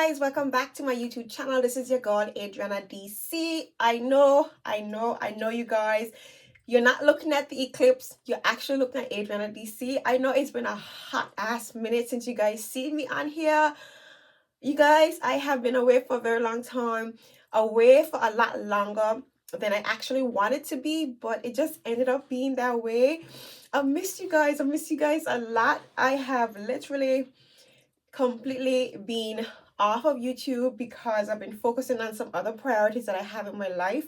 guys, welcome back to my YouTube channel. This is your girl Adriana DC. I know you guys. You're not looking at the eclipse, you're actually looking at Adriana DC. I know it's been a hot ass minute since you guys see me on here. You guys, I have been away for a very long time, away for a lot longer than I actually wanted to be, but it just ended up being that way. I missed you guys. I miss you guys a lot. I have literally completely been off of YouTube because I've been focusing on some other priorities that I have in my life.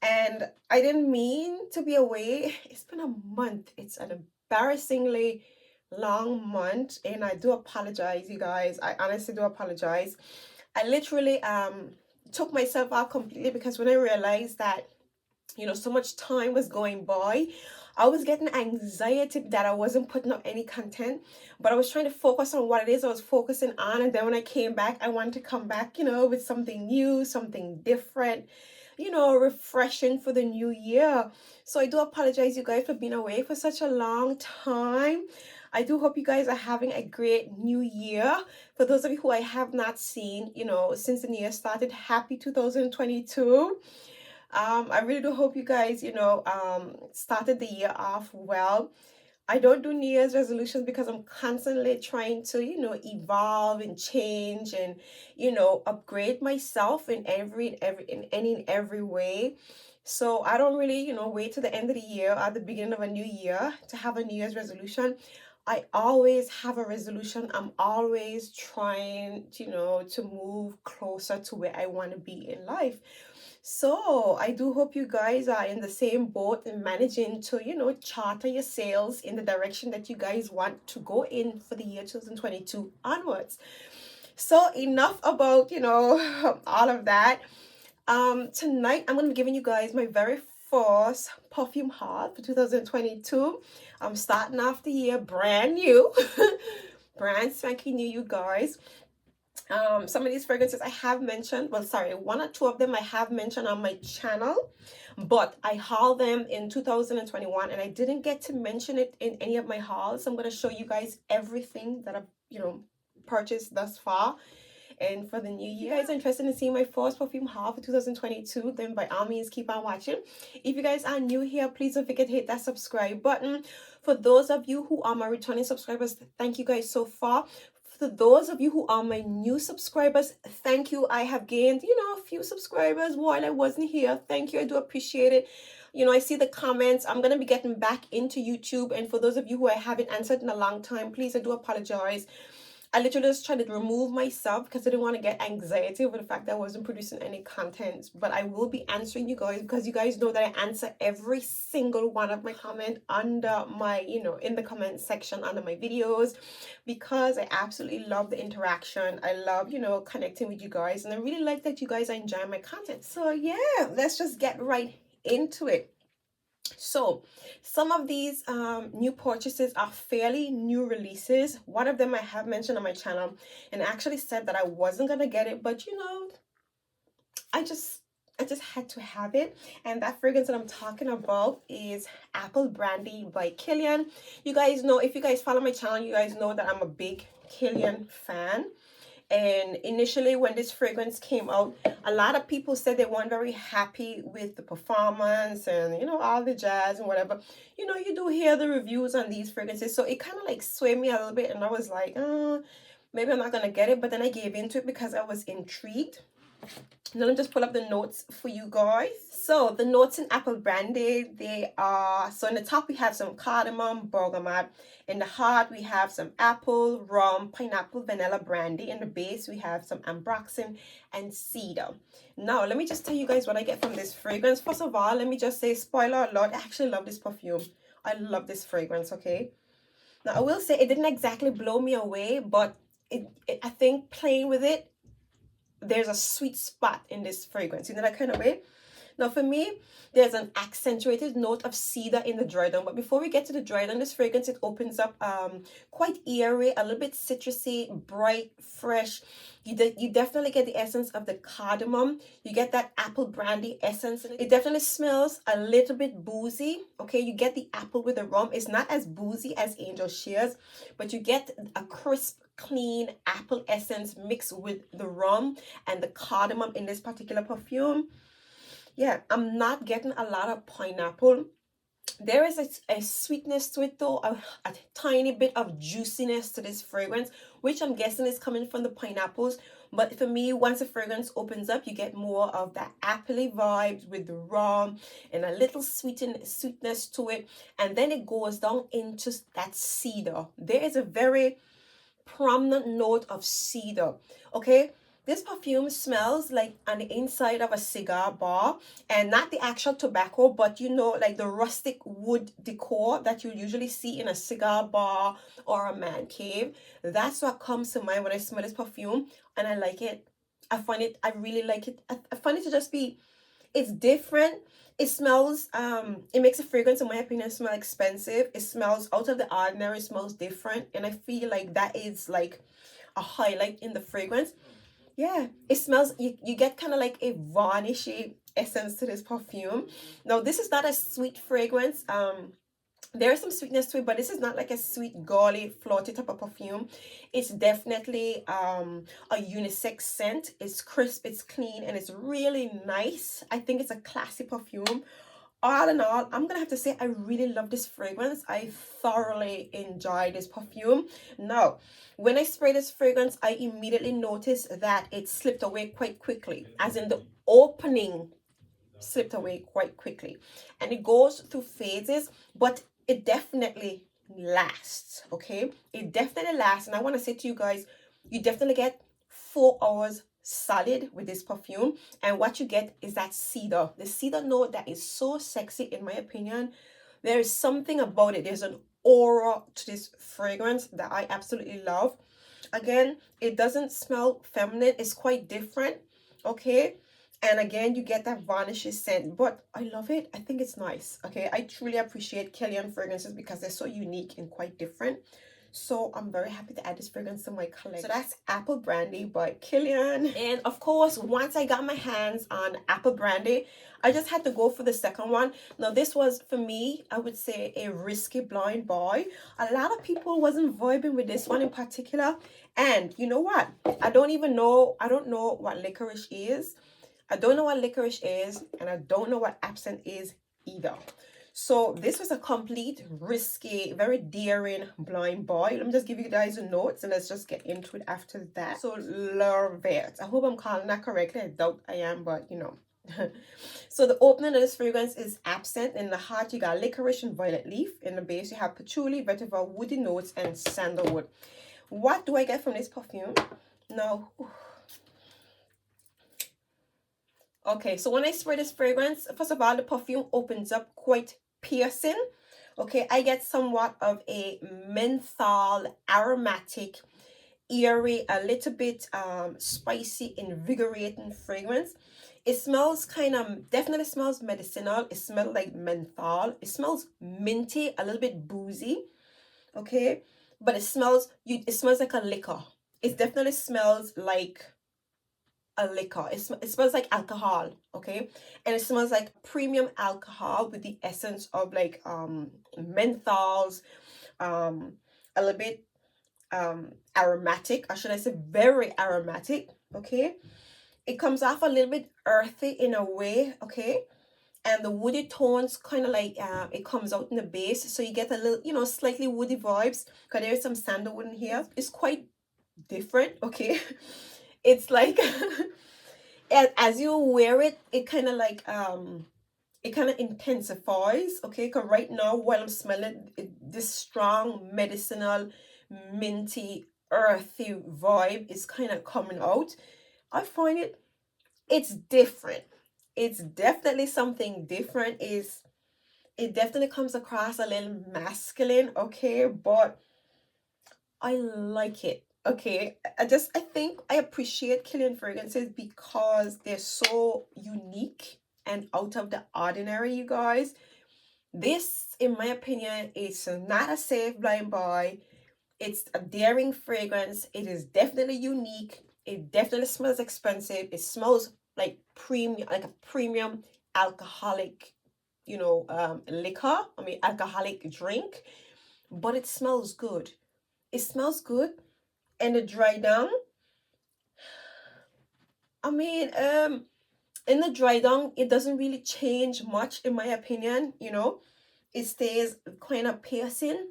And I didn't mean to be away. It's been a month. It's an embarrassingly long month. And I do apologize, you guys. I honestly do apologize. I literally took myself out completely because when I realized that so much time was going by, I was getting anxiety that I wasn't putting up any content, but I was trying to focus on what it is I was focusing on. And then when I came back, I wanted to come back, with something new, something different, refreshing for the new year. So I do apologize, you guys, for being away for such a long time. I do hope you guys are having a great new year. For those of you who I have not seen, since the new year started, happy 2022. I really do hope you guys, started the year off well. I don't do New Year's resolutions because I'm constantly trying to, evolve and change and, upgrade myself in every way. So I don't really, wait to the end of the year or the beginning of a new year to have a New Year's resolution. I always have a resolution. I'm always trying, to move closer to where I want to be in life. So I do hope you guys are in the same boat and managing to, charter your sales in the direction that you guys want to go in for the year 2022 onwards. So enough about, all of that. Tonight I'm going to be giving you guys my very first perfume haul for 2022. I'm starting off the year brand new, brand spanking new, you guys. Some of these fragrances I have mentioned, well, sorry, one or two of them I have mentioned on my channel, but I hauled them in 2021 and I didn't get to mention it in any of my hauls. So I'm going to show you guys everything that I've, purchased thus far. And for the new year, if you guys are interested in seeing my first perfume haul for 2022, then by all means keep on watching. If you guys are new here, please don't forget to hit that subscribe button. For those of you who are my returning subscribers, thank you guys so far. For those of you who are my new subscribers, thank you. I have gained, a few subscribers while I wasn't here. Thank you. I do appreciate it. I see the comments. I'm going to be getting back into YouTube. And for those of you who I haven't answered in a long time, please, I do apologize. I literally just tried to remove myself because I didn't want to get anxiety over the fact that I wasn't producing any content. But I will be answering you guys because you guys know that I answer every single one of my comment under my, in the comment section under my videos, because I absolutely love the interaction. I love, connecting with you guys. And I really like that you guys are enjoying my content. So yeah, let's just get right into it. So some of these new purchases are fairly new releases. One of them I have mentioned on my channel and actually said that I wasn't gonna get it, but I just had to have it. And that fragrance that I'm talking about is Apple Brandy by Kilian. You guys know, if you guys follow my channel, you guys know that I'm a big Kilian fan. And initially when this fragrance came out, a lot of people said they weren't very happy with the performance and, all the jazz and whatever. You do hear the reviews on these fragrances. So it kind of like swayed me a little bit. And I was like, maybe I'm not going to get it. But then I gave into it because I was intrigued. Let me just pull up the notes for you guys. So the notes in Apple Brandy, they are, so in the top we have some cardamom, bergamot. In the heart we have some apple, rum, pineapple, vanilla brandy. In the base we have some ambroxan and cedar. Now let me just tell you guys what I get from this fragrance. First of all, let me just say, spoiler alert, I actually love this perfume. I love this fragrance, okay? Now I will say it didn't exactly blow me away, but I think playing with it, there's a sweet spot in this fragrance, that kind of way. Now for me, there's an accentuated note of cedar in the dry down. But before we get to the dry down, this fragrance, it opens up quite airy, a little bit citrusy, bright, fresh. You definitely get the essence of the cardamom. You get that apple brandy essence. It definitely smells a little bit boozy. Okay, you get the apple with the rum. It's not as boozy as Angel Shears, but you get a crisp clean apple essence mixed with the rum and the cardamom in this particular perfume. Yeah, I'm not getting a lot of pineapple. There is a sweetness to it though, a tiny bit of juiciness to this fragrance, which I'm guessing is coming from the pineapples. But for me, once the fragrance opens up, you get more of that appley vibes with the rum and a little sweetness to it. And then it goes down into that cedar. There is a very prominent note of cedar. Okay, this perfume smells like on the inside of a cigar bar, and not the actual tobacco, but you know, like the rustic wood decor that you usually see in a cigar bar or a man cave. That's what comes to mind when I smell this perfume, and I like it. I really like it. I find it to just be, it's different. It smells, it makes a fragrance, in my opinion, smell expensive. It smells out of the ordinary, it smells different, and I feel like that is like a highlight in the fragrance. Yeah, it smells, you get kind of like a varnishy essence to this perfume. Now, this is not a sweet fragrance. There is some sweetness to it, but this is not like a sweet, gaudy, floaty type of perfume. It's definitely a unisex scent. It's crisp, it's clean, and it's really nice. I think it's a classy perfume. All in all, I'm gonna have to say I really love this fragrance. I thoroughly enjoy this perfume. Now, when I spray this fragrance, I immediately noticed that it slipped away quite quickly, as in the opening slipped away quite quickly, and it goes through phases, but it definitely lasts. Okay, it definitely lasts, and I want to say to you guys, you definitely get 4 hours solid with this perfume, and what you get is that cedar, the cedar note that is so sexy, in my opinion. There is something about it, there's an aura to this fragrance that I absolutely love. Again, it doesn't smell feminine, it's quite different. Okay, and again, you get that varnishy scent, but I love it. I think it's nice. Okay, I truly appreciate Kilian fragrances because they're so unique and quite different. So I'm very happy to add this fragrance to my collection. So that's Apple Brandy by Kilian. And of course, once I got my hands on Apple Brandy, I just had to go for the second one. Now, this was, for me, I would say a risky blind buy. A lot of people wasn't vibing with this one in particular. And you know what? I don't know what Licorice is. I don't know what Licorice is, and I don't know what Absinthe is either. So this was a complete, risky, very daring blind buy. Let me just give you guys the notes, and let's just get into it after that. So love it. I hope I'm calling that correctly. I doubt I am, but you know. So the opening of this fragrance is Absinthe. In the heart, you got licorice and violet leaf. In the base, you have patchouli, vetiver, woody notes, and sandalwood. What do I get from this perfume? Now, okay, so when I spray this fragrance, first of all, the perfume opens up quite piercing. Okay, I get somewhat of a menthol, aromatic, eerie, a little bit spicy, invigorating fragrance. It smells kind of, definitely smells medicinal. It smells like menthol. It smells minty, a little bit boozy. Okay, but it smells like a liquor. It definitely smells like a liquor. It smells like alcohol. Okay, and it smells like premium alcohol with the essence of like menthols, a little bit aromatic, or should I say very aromatic. Okay, it comes off a little bit earthy in a way. Okay, and the woody tones kind of like it comes out in the base, so you get a little, you know, slightly woody vibes because there's some sandalwood in here. It's quite different. Okay, it's like as you wear it, it kind of like it kind of intensifies. Okay, because right now while I'm smelling it, this strong medicinal, minty, earthy vibe is kind of coming out. I find it's different. It's definitely something different. It definitely comes across a little masculine. Okay, but I like it. Okay, I think I appreciate Kilian fragrances because they're so unique and out of the ordinary, you guys. This, in my opinion, is not a safe blind buy. It's a daring fragrance. It is definitely unique. It definitely smells expensive. It smells like premium, like a premium alcoholic, you know, liquor. I mean, alcoholic drink, but it smells good. It smells good. And the dry down, I mean, in the dry down, it doesn't really change much in my opinion, you know. It stays kind of piercing,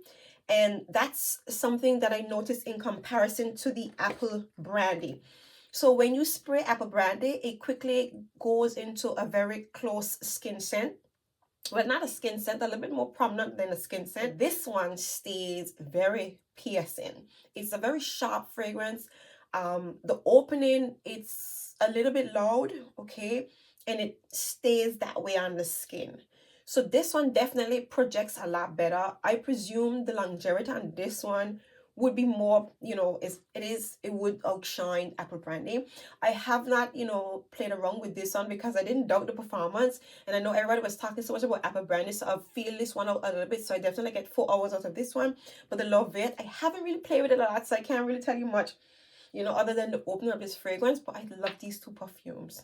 and that's something that I noticed in comparison to the apple brandy. So when you spray apple brandy, it quickly goes into a very close skin scent. Well, not a skin scent, a little bit more prominent than a skin scent. This one stays very piercing. It's a very sharp fragrance. The opening, it's a little bit loud, okay, and it stays that way on the skin. So this one definitely projects a lot better. I presume the longevity on this one would be more, you know, it would outshine apple brandy. I have not, you know, played around with this one because I didn't doubt the performance, and I know everybody was talking so much about apple brandy, so I feel this one out a little bit. So I definitely get 4 hours out of this one. But the love it, I haven't really played with it a lot, so I can't really tell you much, you know, other than the opening of this fragrance. But I love these two perfumes.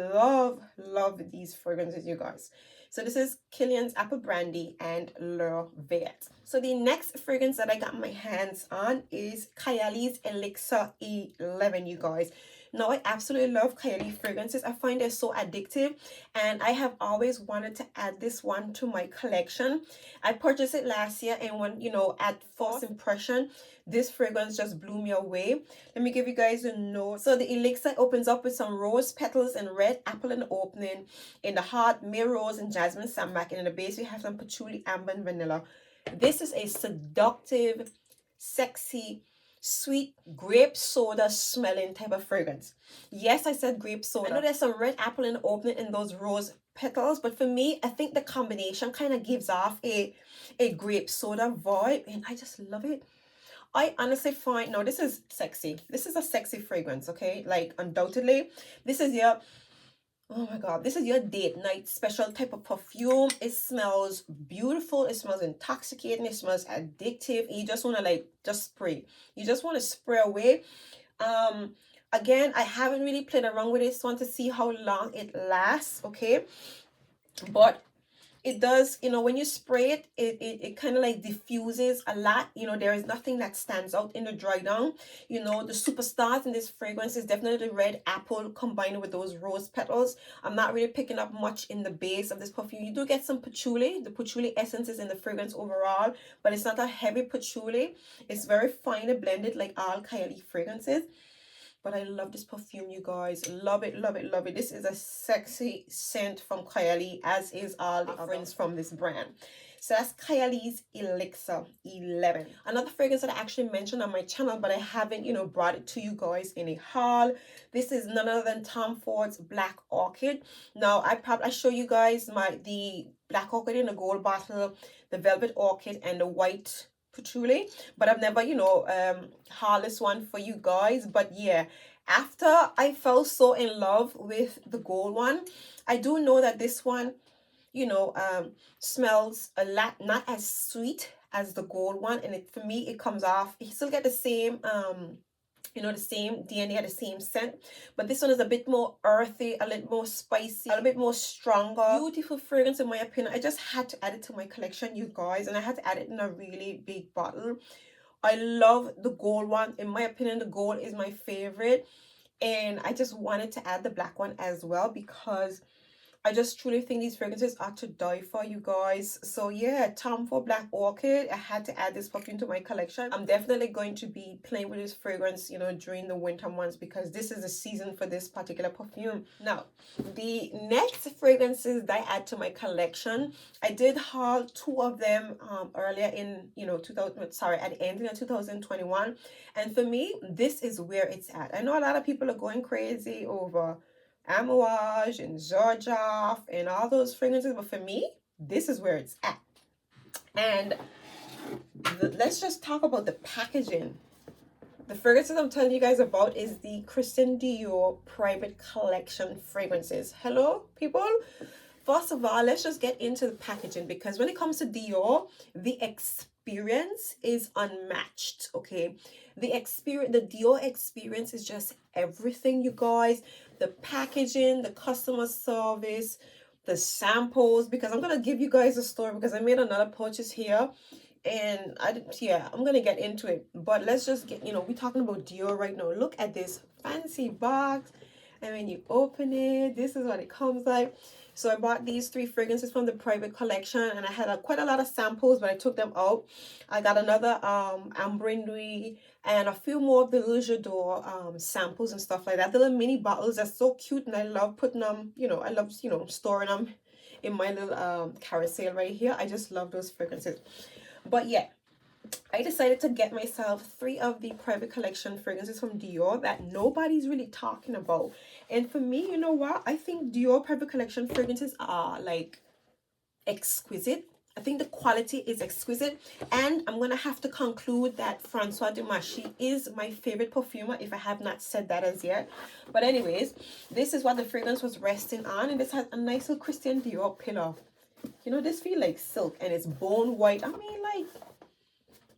Love these fragrances, you guys. So this is Kilian's Apple Brandy and Le Vert. So the next fragrance that I got my hands on is Kylie's Elixir 11, you guys. Now, I absolutely love Kylie fragrances. I find they're so addictive, and I have always wanted to add this one to my collection. I purchased it last year, and when, you know, at first impression, this fragrance just blew me away. Let me give you guys a note. So the Elixir opens up with some rose petals and red apple in the opening. In the heart, mere rose and jasmine sambac. And in the base, we have some patchouli, amber, and vanilla. This is a seductive, sexy, sweet grape soda smelling type of fragrance. Yes, I said grape soda. I know there's some red apple in the opening and those rose petals, but for me, I think the combination kind of gives off a grape soda vibe, and I just love it. I honestly find, no, this is sexy. This is a sexy fragrance, okay? Like, undoubtedly, this is your, oh my God, this is your date night special type of perfume. It smells beautiful. It smells intoxicating. It smells addictive. You just want to, like, just spray. You just want to spray away. Again, I haven't really played around with this one to see how long it lasts, okay? But it does, you know, when you spray it, it kind of like diffuses a lot. You know, there is nothing that stands out in the dry down. You know, the superstars in this fragrance is definitely the red apple combined with those rose petals. I'm not really picking up much in the base of this perfume. You do get some patchouli. The patchouli essence is in the fragrance overall, but it's not a heavy patchouli. It's very finely blended like all Kylie fragrances. But I love this perfume, you guys. Love it, love it, love it. This is a sexy scent from Kylie, as is all the offerings from this brand. So that's Kylie's Elixir 11. Another fragrance that I actually mentioned on my channel, but I haven't, you know, brought it to you guys in a haul. This is none other than Tom Ford's Black Orchid. Now, I show you guys the Black Orchid in a gold bottle, the Velvet Orchid, and the white patchouli, but I've never, you know, haul this one for you guys. But yeah, after I fell so in love with the gold one, I do know that this one, you know, smells a lot not as sweet as the gold one, and for me it comes off, you still get the same you know, the same DNA, the same scent, but this one is a bit more earthy, a little more spicy, a little bit more stronger. Beautiful fragrance in my opinion. I just had to add it to my collection, you guys, and I had to add it in a really big bottle. I love the gold one. In my opinion, the gold is my favorite, and I just wanted to add the black one as well because I just truly think these fragrances are to die for, you guys. So yeah, Tom Ford Black Orchid. I had to add this perfume to my collection. I'm definitely going to be playing with this fragrance, you know, during the winter months because this is the season for this particular perfume. Now, the next fragrances that I add to my collection, I did haul 2 of them earlier in, you know, at the end of 2021. And for me, this is where it's at. I know a lot of people are going crazy over Amouage and Georgia and all those fragrances, but for me, this is where it's at. And let's just talk about the packaging. The fragrances I'm telling you guys about is the Christian Dior Private Collection fragrances. Hello, people. First of all, let's just get into the packaging because when it comes to Dior, the experience is unmatched, okay? The Dior experience is just everything, you guys. The packaging, the customer service, the samples, because I'm going to give you guys a story because I made another purchase here and yeah, I'm gonna get into it, but let's just get, we're talking about Dior right now. Look at this fancy box, and when you open it, this is what it comes like. So I bought these 3 fragrances from the private collection, and I had quite a lot of samples, but I took them out. I got another Brandy and a few more of the little J'adore samples and stuff like that. The little mini bottles are so cute, and I love putting them, I love, storing them in my little carousel right here. I just love those fragrances. But yeah, I decided to get myself 3 of the private collection fragrances from Dior that nobody's really talking about. And for me, you know what? I think Dior private collection fragrances are like exquisite. I think the quality is exquisite. And I'm going to have to conclude that François Demachy is my favorite perfumer, if I have not said that as yet. But anyways, this is what the fragrance was resting on. And this has a nice little Christian Dior pillar. This feels like silk, and it's bone white. I mean, like,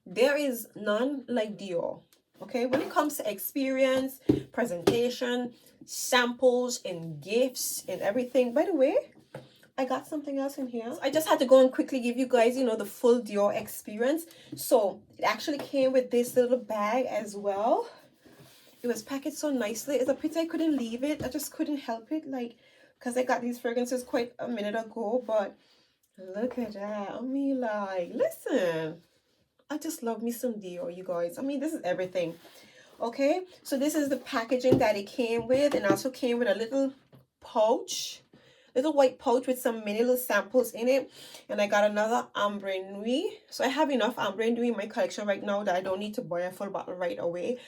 there is none like Dior. Okay, when it comes to experience, presentation, samples, and gifts, and everything. By the way, I got something else in here. I just had to go and quickly give you guys, the full Dior experience. So it actually came with this little bag as well. It was packaged so nicely. It's a pity I couldn't leave it. I just couldn't help it, like, because I got these fragrances quite a minute ago. But look at that. I mean, like, listen. I just love me some Dior, you guys. I mean, this is everything. Okay, so this is the packaging that it came with, and also came with a little pouch, little white pouch with some mini little samples in it. And I got another Ambre Nuit. So I have enough Ambre Nuit in my collection right now that I don't need to buy a full bottle right away.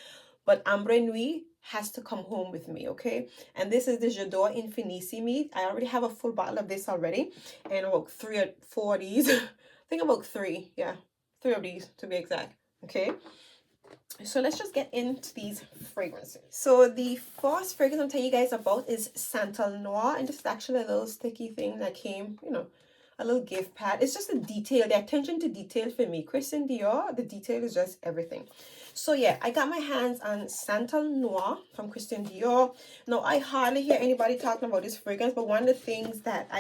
But Ambre Nuit has to come home with me, okay? And this is the J'adore Infinissimi. I already have a full bottle of this already, and about 3 or 4 of these. I think about 3, yeah. 3 of these to be exact. Okay, so let's just get into these fragrances. So the first fragrance I'm telling you guys about is Santal Noir, and this is actually a little sticky thing that came, a little gift pad. It's just the detail, the attention to detail for me. Christian Dior, the detail is just everything. So yeah, I got my hands on Santal Noir from Christian Dior. Now, I hardly hear anybody talking about this fragrance, but one of the things that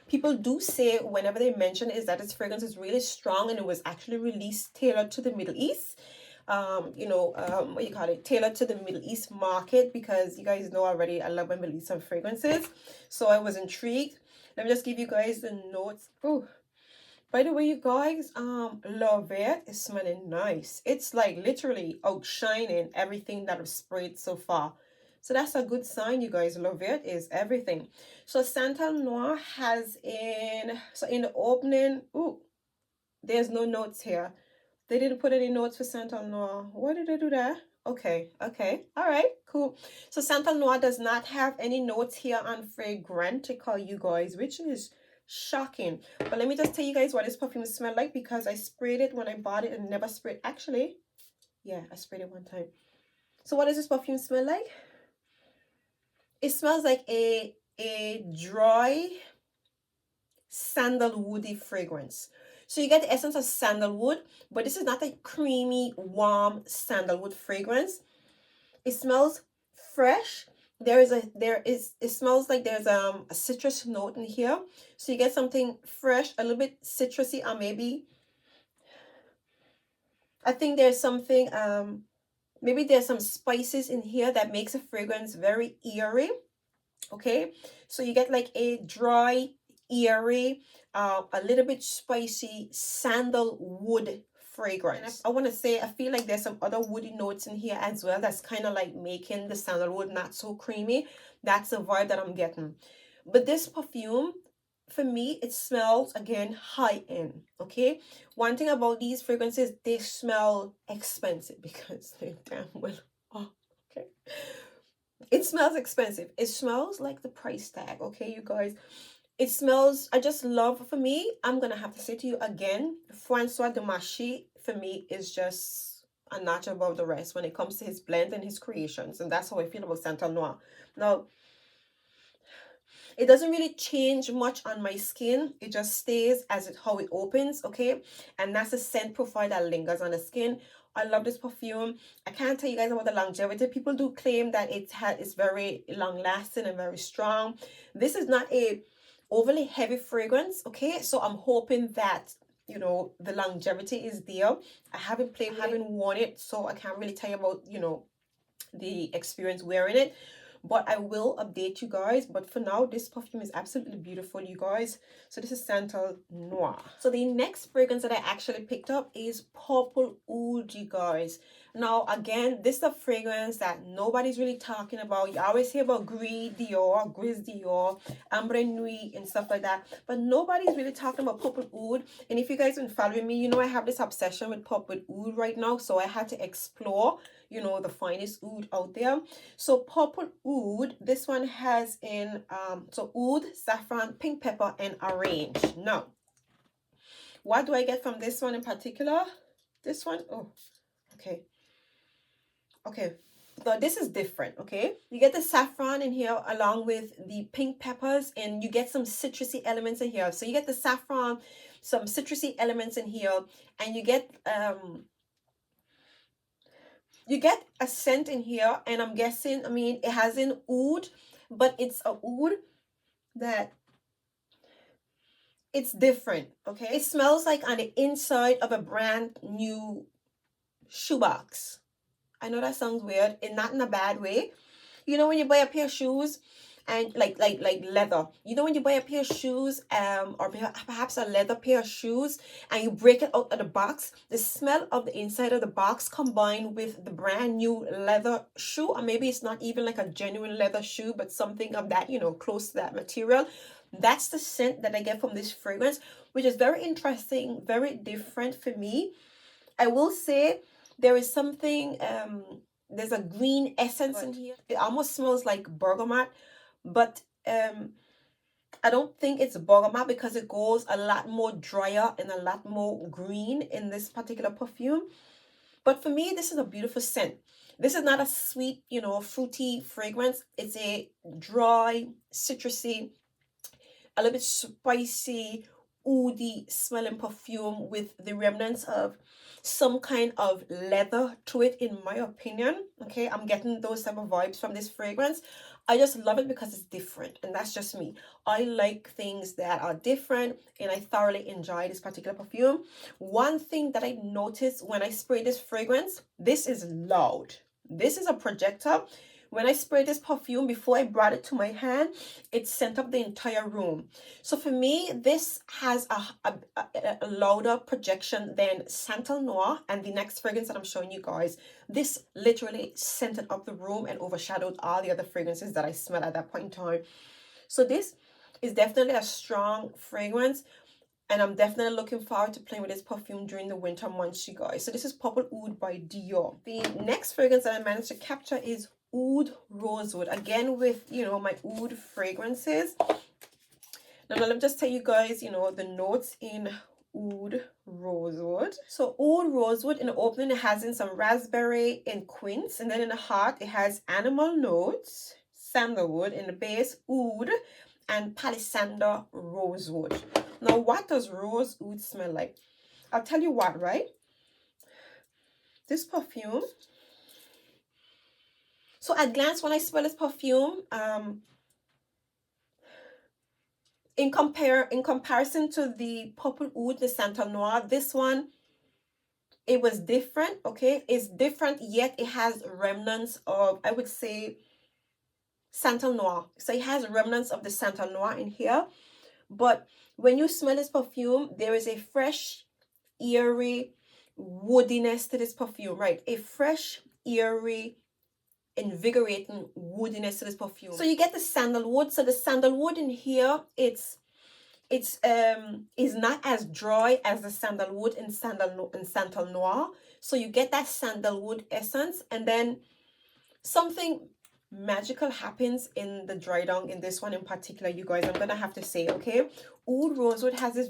people do say whenever they mention is that this fragrance is really strong, and it was actually released tailored to the Middle East. What you call it, tailored to the Middle East market, because you guys know already I love my Middle Eastern fragrances. So I was intrigued. Let me just give you guys the notes. Oh, by the way, you guys, L'Oreal is smelling nice. It's like literally outshining everything that I've sprayed so far. So that's a good sign, you guys. L'Oreal is everything. So Santal Noir has in the opening, ooh, there's no notes here. They didn't put any notes for Santal Noir. Why did they do that? Okay, all right, cool. So Santal Noir does not have any notes here on Fragrantica, you guys, which is shocking. But let me just tell you guys what this perfume smells like, because I sprayed it when I bought it and never sprayed. Actually, yeah, I sprayed it one time. So what does this perfume smell like? It smells like a dry sandalwoody fragrance. So you get the essence of sandalwood, but this is not a creamy, warm sandalwood fragrance. It smells fresh. It smells like there's a citrus note in here. So you get something fresh, a little bit citrusy, or maybe I think there's something maybe there's some spices in here that makes a fragrance very eerie. Okay, so you get like a dry, eerie, a little bit spicy sandalwood fragrance. I want to say I feel like there's some other woody notes in here as well that's kind of like making the sandalwood not so creamy. That's the vibe that I'm getting. But this perfume, for me, it smells again high end. Okay, one thing about these fragrances, they smell expensive because they damn well are. Okay, it smells expensive. It smells like the price tag. Okay, you guys, it smells, I just love, for me, I'm gonna have to say to you again, François Demachy for me is just a notch above the rest when it comes to his blend and his creations. And that's how I feel about Santal Noir. Now, it doesn't really change much on my skin. It just stays as how it opens, okay? And that's the scent profile that lingers on the skin. I love this perfume. I can't tell you guys about the longevity. People do claim that it's very long lasting and very strong. This is not a overly heavy fragrance, okay? So I'm hoping that you know, the longevity is there. I haven't played with it, I haven't worn it, so I can't really tell you about, you know, the experience wearing it, but I will update you guys. But for now, this perfume is absolutely beautiful, you guys. So this is Santal Noir. So the next fragrance that I actually picked up is Purple Oud, you guys. Now again, this is a fragrance that nobody's really talking about. You always hear about Gris Dior, Ambre Nuit and stuff like that, but nobody's really talking about Purple Oud. And if you guys been following me, you know I have this obsession with Purple Oud right now, so I had to explore, you know, the finest oud out there. So Purple Oud, this one has in so oud, saffron, pink pepper, and orange. Now, what do I get from this one in particular? This one, oh, okay. So this is different, okay? You get the saffron in here along with the pink peppers, and you get some citrusy elements in here. So you get the saffron, some citrusy elements in here, and you get a scent in here, and I'm guessing, I mean, it has an oud, but it's a oud that it's different, okay? It smells like on the inside of a brand new shoebox. I know that sounds weird, and not in a bad way. You know when you buy a pair of shoes and like leather, you know when you buy a pair of shoes or perhaps a leather pair of shoes, and you break it out of the box, the smell of the inside of the box combined with the brand new leather shoe, or maybe it's not even like a genuine leather shoe, but something of that, you know, close to that material. That's the scent that I get from this fragrance, which is very interesting, very different for me. I will say there is something there's a green essence in here. It almost smells like bergamot, but I don't think it's bergamot because it goes a lot more drier and a lot more green in this particular perfume. But for me, this is a beautiful scent. This is not a sweet, you know, fruity fragrance. It's a dry, citrusy, a little bit spicy, oudy smelling perfume with the remnants of some kind of leather to it, in my opinion. Okay, I'm getting those type of vibes from this fragrance. I just love it because it's different, and that's just me. I like things that are different, and I thoroughly enjoy this particular perfume. One thing that I noticed when I spray this fragrance, this is loud. This is a projector. When I sprayed this perfume, before I brought it to my hand, it sent up the entire room. So for me, this has a louder projection than Santal Noir and the next fragrance that I'm showing you guys. This literally scented up the room and overshadowed all the other fragrances that I smelled at that point in time. So this is definitely a strong fragrance, and I'm definitely looking forward to playing with this perfume during the winter months, you guys. So this is Purple Oud by Dior. The next fragrance that I managed to capture is Oud Rosewood. Again with, you know, my oud fragrances. Now let me just tell you guys, you know, the notes in Oud Rosewood. So Oud Rosewood, in the opening, it has in some raspberry and quince, and then in the heart it has animal notes, sandalwood, in the base oud, and palisander rosewood. Now what does rose oud smell like? I'll tell you what, right? This perfume, so at glance when I smell this perfume, in comparison to the Purple Oud, the Santal Noir, this one, it was different. Okay, it's different, yet it has remnants of, I would say, Santal Noir. So it has remnants of the Santal Noir in here, but when you smell this perfume, there is a fresh, eerie woodiness to this perfume, right? A fresh, eerie, invigorating woodiness to this perfume. So you get the sandalwood. So the sandalwood in here, it's is not as dry as the sandalwood in Santal Noir. So you get that sandalwood essence, and then something magical happens in the dry down in this one in particular, you guys. I'm gonna have to say, okay, Oud Rosewood has this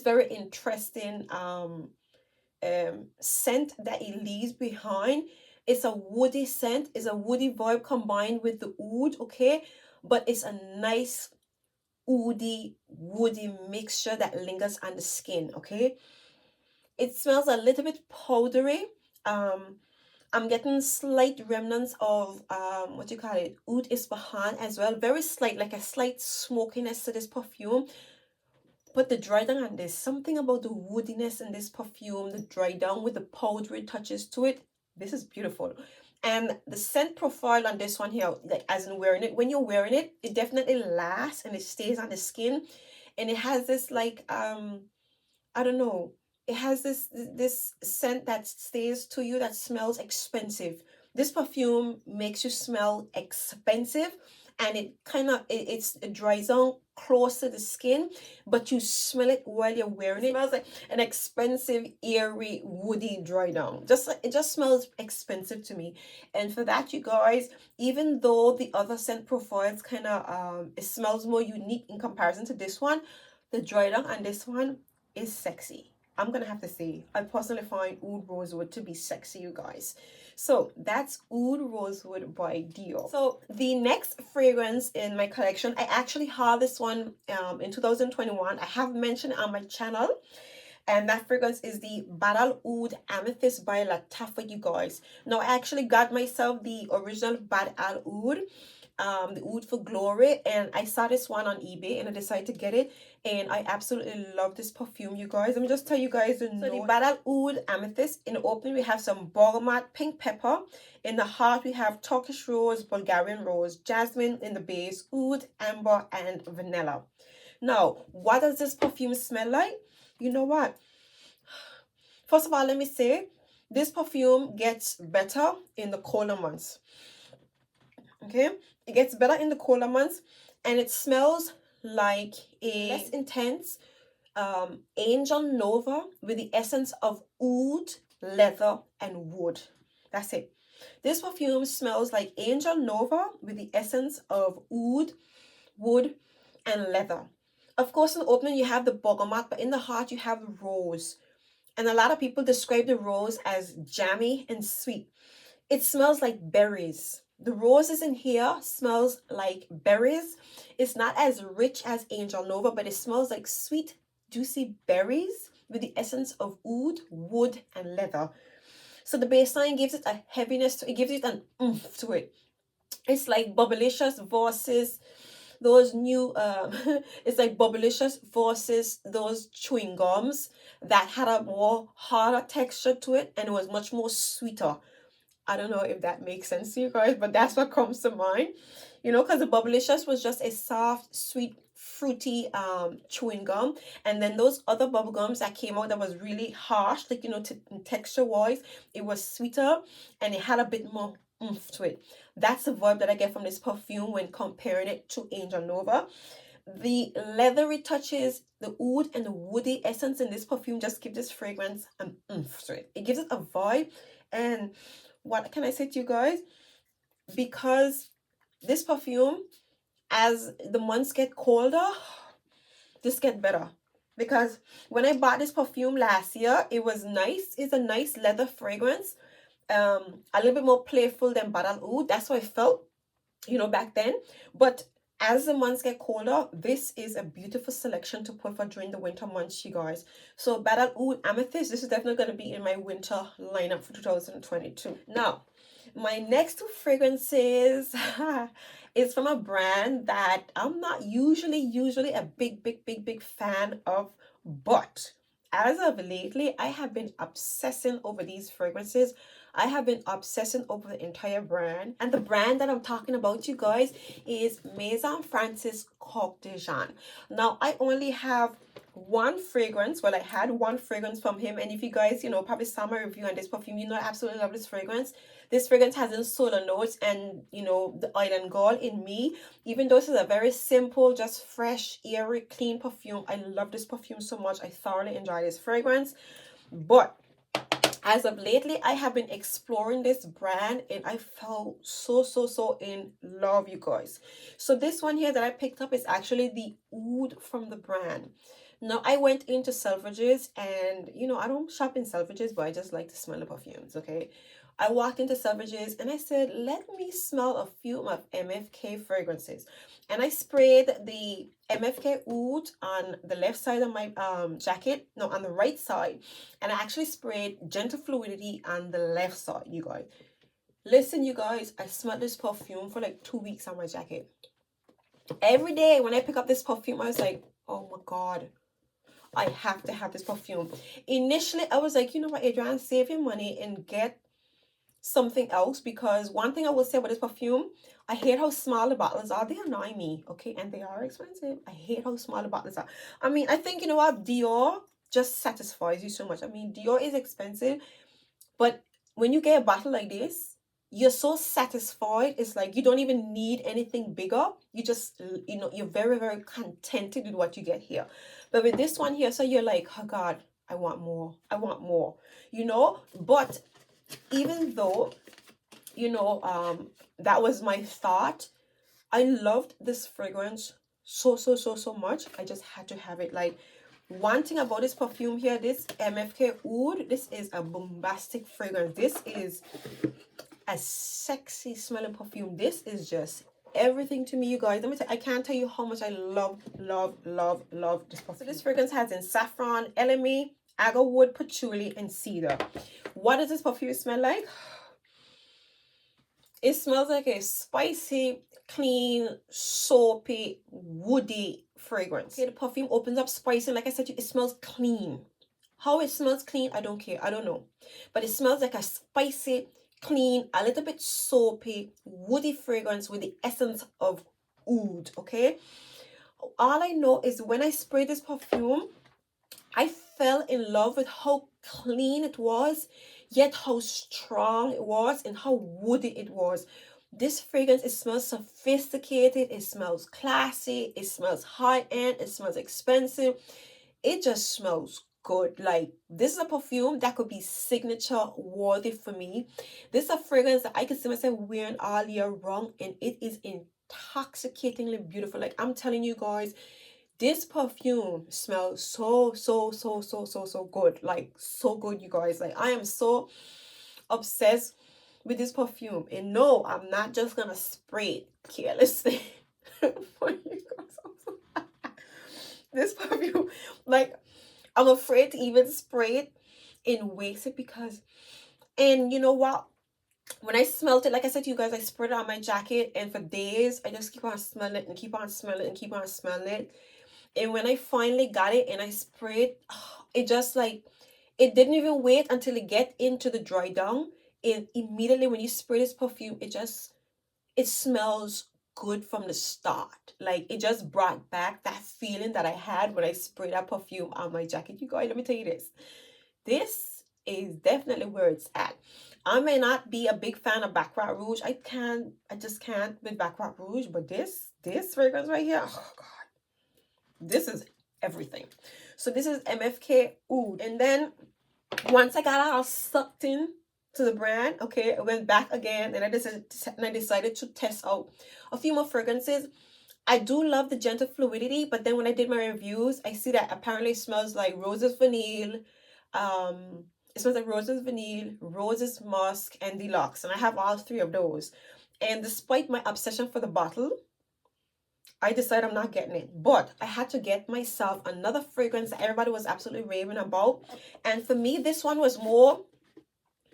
very interesting scent that it leaves behind. It's a woody scent, it's a woody vibe combined with the oud, okay, but it's a nice woody mixture that lingers on the skin, okay. It smells a little bit powdery. I'm getting slight remnants of what you call it, Oud Ispahan as well, very slight, like a slight smokiness to this perfume. But the dry down, and there's something about the woodiness in this perfume, the dry down with the powdery touches to it. This is beautiful. And the scent profile on this one here, like as in wearing it, when you're wearing it, it definitely lasts and it stays on the skin. And it has this like I don't know. It has this scent that stays to you that smells expensive. This perfume makes you smell expensive, and it kind of it dries on close to the skin, but you smell it while you're wearing it. It smells like an expensive, airy, woody dry down. It just smells expensive to me. And for that, you guys, even though the other scent profiles kind of it smells more unique in comparison to this one, the dry down on this one is sexy. I'm gonna have to say, I personally find Oud Rosewood to be sexy, you guys. So that's Oud Rosewood by Dior. So the next fragrance in my collection, I actually have this one in 2021. I have mentioned on my channel, and that fragrance is the Badalu Oud Amethyst by Lattafa, you guys. Now I actually got myself the original Badalu Oud, the Oud for Glory, and I saw this one on eBay and I decided to get it, and I absolutely love this perfume, you guys. Let me just tell you guys the note. So the Badalu Oud Amethyst, in the opening we have some bergamot, pink pepper. In the heart we have Turkish rose, Bulgarian rose, jasmine in the base, oud, amber, and vanilla. Now, what does this perfume smell like? You know what? First of all, let me say, this perfume gets better in the colder months. Okay? It gets better in the colder months, and it smells like a less intense Angel Nova with the essence of oud, leather, and wood. That's it. This perfume smells like Angel Nova with the essence of oud, wood, and leather. Of course, in the opening you have the bergamot, but in the heart you have the rose. And a lot of people describe the rose as jammy and sweet. It smells like berries. The roses in here smells like berries. It's not as rich as Angel Nova, but it smells like sweet, juicy berries with the essence of oud, wood, and leather. So the baseline gives it a heaviness to it, gives it an oomph to it. It's like Bubblicious versus those new it's like Bubblicious versus those chewing gums that had a more harder texture to it, and it was much more sweeter. I don't know if that makes sense to you guys, but that's what comes to mind. You know, because the Bubblicious was just a soft, sweet, fruity chewing gum, and then those other bubble gums that came out that was really harsh, like, you know, texture wise, it was sweeter and it had a bit more oomph to it. That's the vibe that I get from this perfume when comparing it to Angel Nova. The leathery touches, the oud, and the woody essence in this perfume just give this fragrance an oomph to it. It gives it a vibe. And what can I say to you guys? Because this perfume, as the months get colder, this get better. Because when I bought this perfume last year, it was nice. It's a nice leather fragrance. A little bit more playful than Badalu Oud. That's how I felt, you know, back then. But as the months get colder, this is a beautiful selection to put for during the winter months, you guys. So Badalu Oud Amethyst, this is definitely going to be in my winter lineup for 2022. Now, my next two fragrances is from a brand that I'm not usually a big fan of, but as of lately, I have been obsessing over these fragrances. I have been obsessing over the entire brand. And the brand that I'm talking about, you guys, is Maison Francis Coq de Jean. Now, I only have one fragrance. Well, I had one fragrance from him. And if you guys, you know, probably saw my review on this perfume, you know I absolutely love this fragrance. This fragrance has in solar notes and, you know, the island girl in me. Even though this is a very simple, just fresh, airy, clean perfume, I love this perfume so much. I thoroughly enjoy this fragrance. But as of lately, I have been exploring this brand and I felt so in love, you guys. So this one here that I picked up is actually the oud from the brand. Now, I went into Selfridges, and, you know, I don't shop in Selfridges, but I just like to smell the perfumes, okay? I walked into Selfridges and I said, let me smell a few of MFK fragrances. And I sprayed the MFK Oud on the left side of my jacket, no, on the right side. And I actually sprayed Gentle Fluidity on the left side, you guys. Listen, you guys, I smelled this perfume for like 2 weeks on my jacket. Every day when I pick up this perfume, I was like, oh my God, I have to have this perfume. Initially, I was like, you know what, Adrian, save your money and get something else, because one thing I will say about this perfume, I hate how small the bottles are. They annoy me, okay, and they are expensive. I hate how small the bottles are. I mean, I think, you know what, Dior just satisfies you so much. I mean, Dior is expensive, but when you get a bottle like this, you're so satisfied. It's like you don't even need anything bigger. You just, you know, you're very, very contented with what you get here. But with this one here, so you're like, oh God, I want more. I want more, you know? But even though, you know, that was my thought, I loved this fragrance so much. I just had to have it. Like, one thing about this perfume here, this MFK Oud, this is a bombastic fragrance. This is a sexy smelling perfume. This is just everything to me, you guys. Let me tell you, I can't tell you how much I love this perfume. So this fragrance has in saffron, elemi, agarwood, patchouli, and cedar. What does this perfume smell like? It smells like a spicy, clean, soapy, woody fragrance. Okay, the perfume opens up spicy. Like I said, it smells clean. How it smells clean, I don't care. I don't know. But it smells like a spicy, clean, a little bit soapy, woody fragrance with the essence of oud, okay? All I know is when I sprayed this perfume, I fell in love with how clean it was, yet how strong it was and how woody it was. This fragrance, it smells sophisticated, it smells classy, it smells high-end, it smells expensive. It just smells good. Like, this is a perfume that could be signature worthy for me. This is a fragrance that I can see myself wearing all year round, and it is intoxicatingly beautiful. Like, I'm telling you guys, this perfume smells so good. Like, so good, you guys. Like, I am so obsessed with this perfume. And no, I'm not just gonna spray it carelessly for you guys. This perfume, like, I'm afraid to even spray it and waste it, because, and you know what, when I smelled it, like I said to you guys, I sprayed it on my jacket, and for days I just keep on smelling it and keep on smelling it and keep on smelling it. And when I finally got it and I sprayed, it just like, it didn't even wait until it get into the dry down. And immediately when you spray this perfume, it smells good from the start. Like, it just brought back that feeling that I had when I sprayed that perfume on my jacket. You guys, let me tell you this. This is definitely where it's at. I may not be a big fan of Baccarat Rouge. I just can't with Baccarat Rouge. But this fragrance right here, oh God. This is everything. So this is MFK Oud. And then once I got all sucked in to the brand, okay, I went back again, and I decided to test out a few more fragrances. I do love the gentle fluidity, but then when I did my reviews, I see that apparently it smells like roses vanille, it smells like roses vanille, roses musk, and deluxe, and I have all three of those. And despite my obsession for the bottle, I decided I'm not getting it. But I had to get myself another fragrance that everybody was absolutely raving about. And for me, this one was more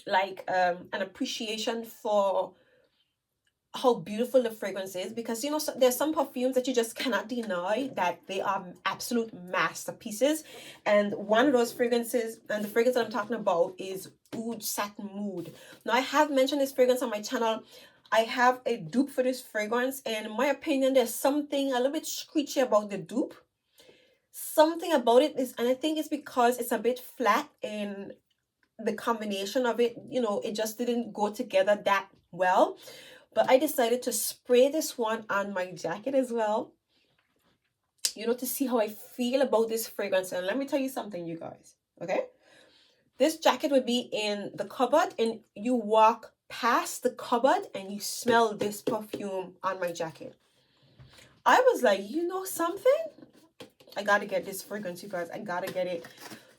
like an appreciation for how beautiful the fragrance is. Because, you know, there's some perfumes that you just cannot deny that they are absolute masterpieces. And one of those fragrances, and the fragrance that I'm talking about, is Oud Satin Mood. Now, I have mentioned this fragrance on my channel. I have a dupe for this fragrance, and in my opinion, there's something a little bit screechy about the dupe. Something about it is, and I think it's because it's a bit flat, and the combination of it, you know, it just didn't go together that well. But I decided to spray this one on my jacket as well, you know, to see how I feel about this fragrance. And let me tell you something, you guys, okay? This jacket would be in the cupboard, and you walk past the cupboard and you smell this perfume on my jacket. I was like, you know something? I gotta get this fragrance, you guys. I gotta get it.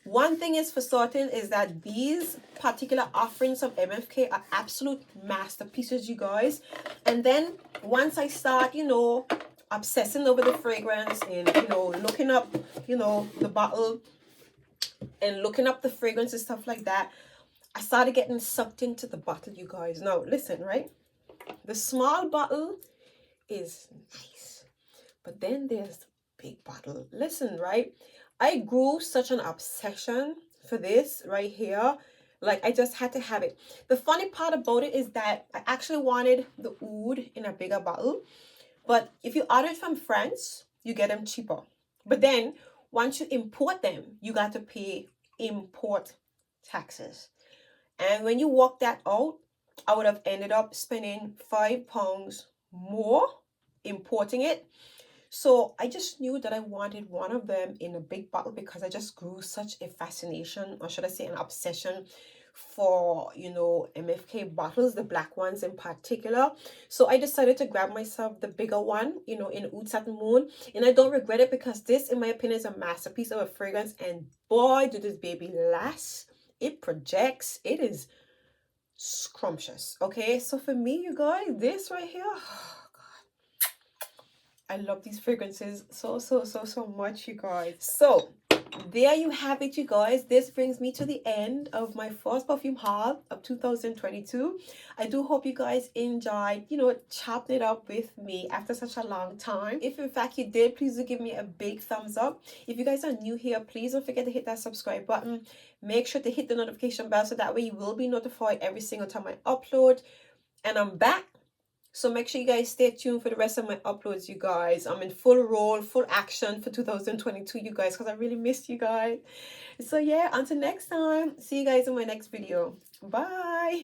One thing is for certain is that these particular offerings of MFK are absolute masterpieces, you guys. And then once I start, you know, obsessing over the fragrance and, you know, looking up, you know, the bottle and looking up the fragrance and stuff like that, I started getting sucked into the bottle, you guys. Now, listen, right? The small bottle is nice, but then there's the big bottle. Listen, right? I grew such an obsession for this right here. Like, I just had to have it. The funny part about it is that I actually wanted the oud in a bigger bottle. But if you order it from France, you get them cheaper. But then once you import them, you got to pay import taxes. And when you work that out, I would have ended up spending £5 more importing it. So I just knew that I wanted one of them in a big bottle because I just grew such a fascination, or should I say an obsession, for, you know, MFK bottles, the black ones in particular. So I decided to grab myself the bigger one, you know, in Oud Satin Moon. And I don't regret it because this, in my opinion, is a masterpiece of a fragrance. And boy, did this baby last. It projects. It is scrumptious. Okay, so for me, you guys, this right here, I love these fragrances so much, you guys. So there you have it, you guys. This brings me to the end of my first perfume haul of 2022. I do hope you guys enjoyed, you know, chopping it up with me after such a long time. If in fact you did, please do give me a big thumbs up. If you guys are new here, please don't forget to hit that subscribe button. Make sure to hit the notification bell so that way you will be notified every single time I upload. And I'm back. So make sure you guys stay tuned for the rest of my uploads, you guys. I'm in full roll, full action for 2022, you guys, because I really missed you guys. So yeah, until next time, see you guys in my next video. Bye.